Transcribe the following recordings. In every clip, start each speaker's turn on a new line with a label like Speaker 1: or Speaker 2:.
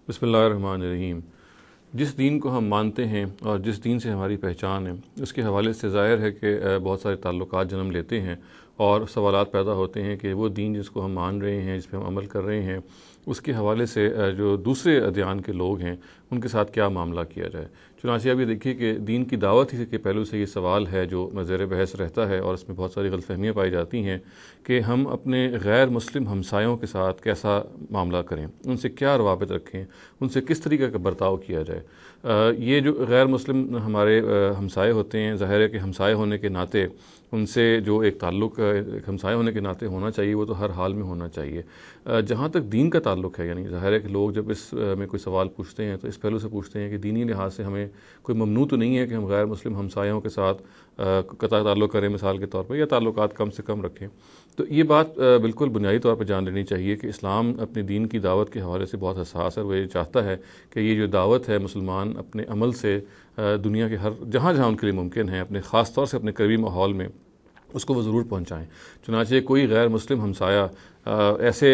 Speaker 1: بسم اللہ الرحمن الرحیم۔ جس دین کو ہم مانتے ہیں اور جس دین سے ہماری پہچان ہے، اس کے حوالے سے ظاہر ہے کہ بہت سارے تعلقات جنم لیتے ہیں اور سوالات پیدا ہوتے ہیں کہ وہ دین جس کو ہم مان رہے ہیں، جس پہ ہم عمل کر رہے ہیں، اس کے حوالے سے جو دوسرے ادیان کے لوگ ہیں ان کے ساتھ کیا معاملہ کیا جائے۔ چنانچہ اب یہ دیکھیے کہ دین کی دعوت ہی کے پہلو سے یہ سوال ہے جو زیر بحث رہتا ہے، اور اس میں بہت ساری غلط فہمیاں پائی جاتی ہیں کہ ہم اپنے غیر مسلم ہمسایوں کے ساتھ کیسا معاملہ کریں، ان سے کیا روابط رکھیں، ان سے کس طریقے کا برتاؤ کیا جائے۔ یہ جو غیر مسلم ہمارے ہمسائے ہوتے ہیں، ظاہر ہے کہ ہمسائے ہونے کے ناطے ان سے جو ایک تعلق ایک ہمسائے ہونے کے ناطے ہونا چاہیے وہ تو ہر حال میں ہونا چاہیے۔ جہاں تک دین کا تعلق ہے، یعنی ظاہر ہے کہ لوگ جب اس میں کوئی سوال پوچھتے ہیں تو اس پہلو سے پوچھتے ہیں کہ دینی لحاظ سے ہمیں کوئی ممنوع تو نہیں ہے کہ ہم غیر مسلم ہمسایوں کے ساتھ قطع تعلق کریں مثال کے طور پر، یا تعلقات کم سے کم رکھیں۔ تو یہ بات بالکل بنیادی طور پر جان لینی چاہیے کہ اسلام اپنے دین کی دعوت کے حوالے سے بہت حساس ہے۔ وہ یہ چاہتا ہے کہ یہ جو دعوت ہے مسلمان اپنے عمل سے دنیا کے ہر جہاں جہاں ان کے لیے ممکن ہے، اپنے خاص طور سے اپنے قریبی ماحول میں اس کو وہ ضرور پہنچائیں۔ چنانچہ کوئی غیر مسلم ہمسایہ ایسے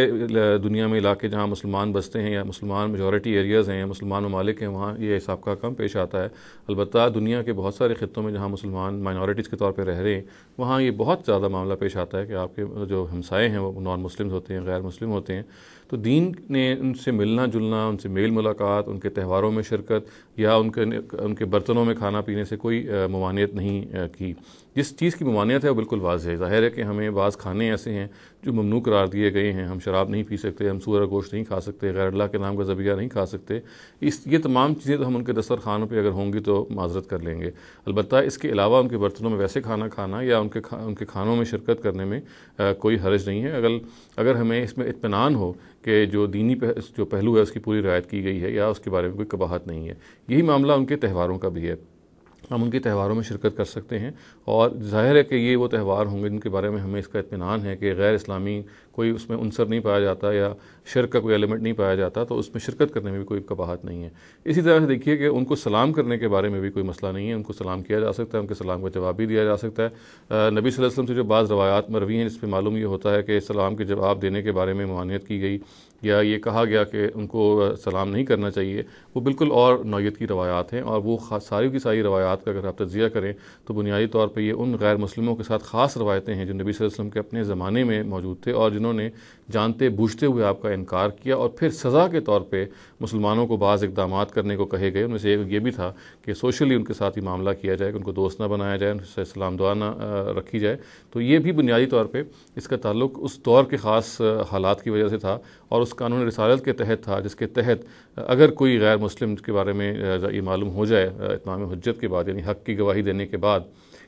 Speaker 1: دنیا میں علاقے جہاں مسلمان بستے ہیں یا مسلمان میجورٹی ایریاز ہیں یا مسلمان ممالک ہیں، وہاں یہ حساب کا کم پیش آتا ہے۔ البتہ دنیا کے بہت سارے خطوں میں جہاں مسلمان مائنورٹیز کے طور پہ رہ رہے ہیں، وہاں یہ بہت زیادہ معاملہ پیش آتا ہے کہ آپ کے جو ہمسائے ہیں وہ نان مسلم ہوتے ہیں، غیر مسلم ہوتے ہیں۔ تو دین نے ان سے ملنا جلنا، ان سے میل ملاقات، ان کے تہواروں میں شرکت یا ان کے برتنوں میں کھانا پینے سے کوئی ممانعت نہیں کی۔ جس چیز کی ممانعت ہے وہ بالکل واضح ہے۔ ظاہر ہے کہ ہمیں بعض کھانے ایسے ہیں جو ممنوع قرار دیے گئے ہیں، ہم شراب نہیں پی سکتے، ہم سور گوشت نہیں کھا سکتے، غیر اللہ کے نام کا ذبیحہ نہیں کھا سکتے۔ یہ تمام چیزیں تو ہم ان کے دسترخوانوں پہ اگر ہوں گی تو معذرت کر لیں گے۔ البتہ اس کے علاوہ ان کے برتنوں میں ویسے کھانا کھانا یا ان کے کھانوں میں شرکت کرنے میں کوئی حرج نہیں ہے، اگر ہمیں اس میں اطمینان ہو کہ جو دینی جو پہلو ہے اس کی پوری رعایت کی گئی ہے یا اس کے بارے میں کوئی قباحت نہیں ہے۔ یہی معاملہ ان کے تہواروں کا بھی ہے۔ ہم ان کے تہواروں میں شرکت کر سکتے ہیں، اور ظاہر ہے کہ یہ وہ تہوار ہوں گے جن کے بارے میں ہمیں اس کا اطمینان ہے کہ غیر اسلامی کوئی اس میں عنصر نہیں پایا جاتا یا شرک کا کوئی ایلیمنٹ نہیں پایا جاتا، تو اس میں شرکت کرنے میں بھی کوئی قباحت نہیں ہے۔ اسی طرح سے دیکھیے کہ ان کو سلام کرنے کے بارے میں بھی کوئی مسئلہ نہیں ہے، ان کو سلام کیا جا سکتا ہے، ان کے سلام کا جواب بھی دیا جا سکتا ہے۔ نبی صلی اللہ علیہ وسلم سے جو بعض روایات مروی ہیں جس پہ معلوم یہ ہوتا ہے کہ سلام کے جواب دینے کے بارے میں ممانعت کی گئی یا یہ کہا گیا کہ ان کو سلام نہیں کرنا چاہیے، وہ بالکل اور نوعیت کی روایات ہیں، اور وہ ساری کی ساری روایات کا اگر آپ تجزیہ کریں تو بنیادی طور پہ یہ ان غیر مسلموں کے ساتھ خاص روایتیں ہیں جو نبی صلی اللہ علیہ وسلم کے اپنے زمانے میں موجود تھے، اور جنہوں نے جانتے بوجھتے ہوئے آپ کا انکار کیا، اور پھر سزا کے طور پہ مسلمانوں کو بعض اقدامات کرنے کو کہے گئے۔ ان میں سے ایک یہ بھی تھا کہ سوشلی ان کے ساتھ ہی معاملہ کیا جائے، کہ ان کو دوست نہ بنایا جائے، ان سے سلام دعا نہ رکھی جائے۔ تو یہ بھی بنیادی طور پہ اس کا تعلق اس دور کے خاص حالات کی وجہ سے تھا، اور اس قانون رسالت کے تحت تھا، جس کے تحت اگر کوئی غیر مسلم کے بارے میں یہ معلوم ہو جائے اتمام حجت کے بعد، یعنی حق کی گواہی دینے کے بعد،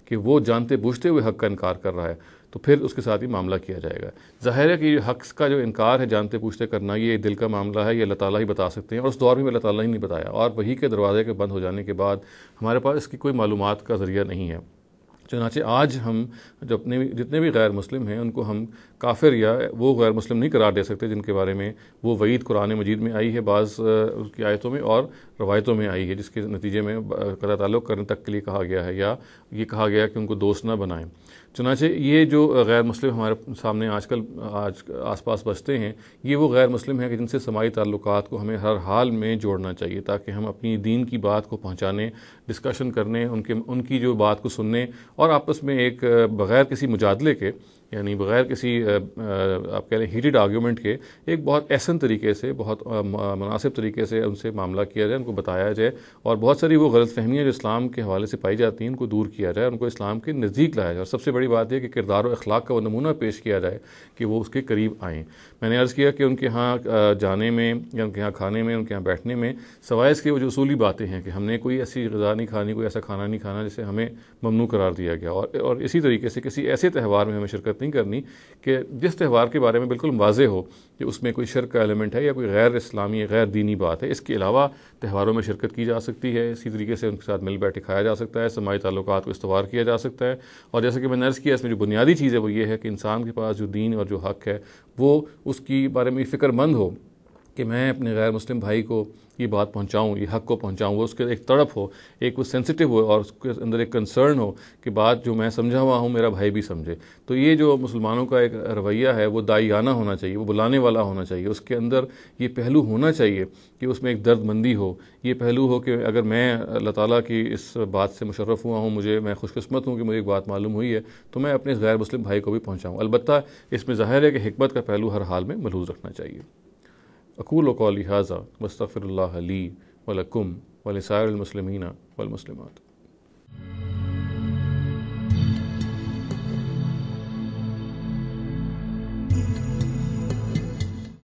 Speaker 1: کہ وہ جانتے بوجھتے ہوئے حق کا انکار کر رہا ہے، تو پھر اس کے ساتھ ہی معاملہ کیا جائے گا۔ ظاہر ہے کہ یہ حق کا جو انکار ہے جانتے بوجھتے کرنا، یہ دل کا معاملہ ہے، یہ اللہ تعالیٰ ہی بتا سکتے ہیں، اور اس دور میں اللہ تعالیٰ ہی نہیں بتایا، اور وحی کے دروازے کے بند ہو جانے کے بعد ہمارے پاس اس کی کوئی معلومات کا ذریعہ نہیں ہے۔ چنانچہ آج ہم جو جتنے بھی غیر مسلم ہیں ان کو ہم کافر یا وہ غیر مسلم نہیں قرار دے سکتے جن کے بارے میں وہ وعید قرآن مجید میں آئی ہے، بعض اس کی آیتوں میں اور روایتوں میں آئی ہے، جس کے نتیجے میں قطع تعلق کرنے تک کے لیے کہا گیا ہے، یا یہ کہا گیا کہ ان کو دوست نہ بنائیں۔ چنانچہ یہ جو غیر مسلم ہمارے سامنے آج آس پاس بستے ہیں، یہ وہ غیر مسلم ہیں کہ جن سے سماجی تعلقات کو ہمیں ہر حال میں جوڑنا چاہیے، تاکہ ہم اپنی دین کی بات کو پہنچانے، ڈسکشن کرنے، ان کی جو بات کو سننے، اور آپس میں ایک بغیر کسی مجادلے کے، یعنی بغیر کسی آپ کہہ لیں ہیٹڈ آرگیومنٹ کے، ایک بہت احسن طریقے سے، بہت مناسب طریقے سے ان سے معاملہ کیا جائے، ان کو بتایا جائے، اور بہت ساری وہ غلط فہمیاں جو اسلام کے حوالے سے پائی جاتی ہیں ان کو دور کیا جائے، ان کو اسلام کے نزدیک لایا جائے، اور سب سے بڑی بات یہ کہ کردار و اخلاق کا وہ نمونہ پیش کیا جائے کہ وہ اس کے قریب آئیں۔ میں نے عرض کیا کہ ان کے ہاں جانے میں یا ان کے ہاں کھانے میں، ان کے ہاں بیٹھنے میں، سوائے اس کے وہ جو اصولی باتیں ہیں کہ ہم نے کوئی ایسی غذا نہیں کھانی، کوئی ایسا کھانا نہیں کھانا جسے ہمیں ممنوع قرار دیا گیا، اور اسی طریقے سے کسی ایسے تہوار میں ہمیں شرکت نہیں کرنی کہ جس تہوار کے بارے میں بالکل واضح ہو کہ اس میں کوئی شرک کا ایلیمنٹ ہے یا کوئی غیر اسلامی غیر دینی بات ہے۔ اس کے علاوہ تہواروں میں شرکت کی جا سکتی ہے، اسی طریقے سے ان کے ساتھ مل بیٹھے کھایا جا سکتا ہے، سماجی تعلقات کو استوار کیا جا سکتا ہے، اور جیسے کہ میں نے عرض کیا اس میں جو بنیادی چیز ہے وہ یہ ہے کہ انسان کے پاس جو دین اور جو حق ہے وہ اس کی بارے میں فکر مند ہو کہ کہ میں اپنے غیر مسلم بھائی کو یہ بات پہنچاؤں، یہ حق کو پہنچاؤں، وہ اس کے ایک تڑپ ہو، ایک وہ سینسٹیو ہو اور اس کے اندر ایک کنسرن ہو کہ بات جو میں سمجھا ہوا ہوں میرا بھائی بھی سمجھے۔ تو یہ جو مسلمانوں کا ایک رویہ ہے وہ داعیانہ ہونا چاہیے، وہ بلانے والا ہونا چاہیے، اس کے اندر یہ پہلو ہونا چاہیے کہ اس میں ایک درد مندی ہو، یہ پہلو ہو کہ اگر میں اللہ تعالیٰ کی اس بات سے مشرف ہوا ہوں، میں خوش قسمت ہوں کہ مجھے ایک بات معلوم ہوئی ہے، تو میں اپنے غیر مسلم بھائی کو بھی پہنچاؤں۔ البتہ اس میں ظاہر ہے کہ حکمت کا پہلو ہر حال میں ملحوظ رکھنا چاہیے۔ اقول قولی ھذا واستغفر اللہ لی ولکم ولسائر المسلمین والمسلمات۔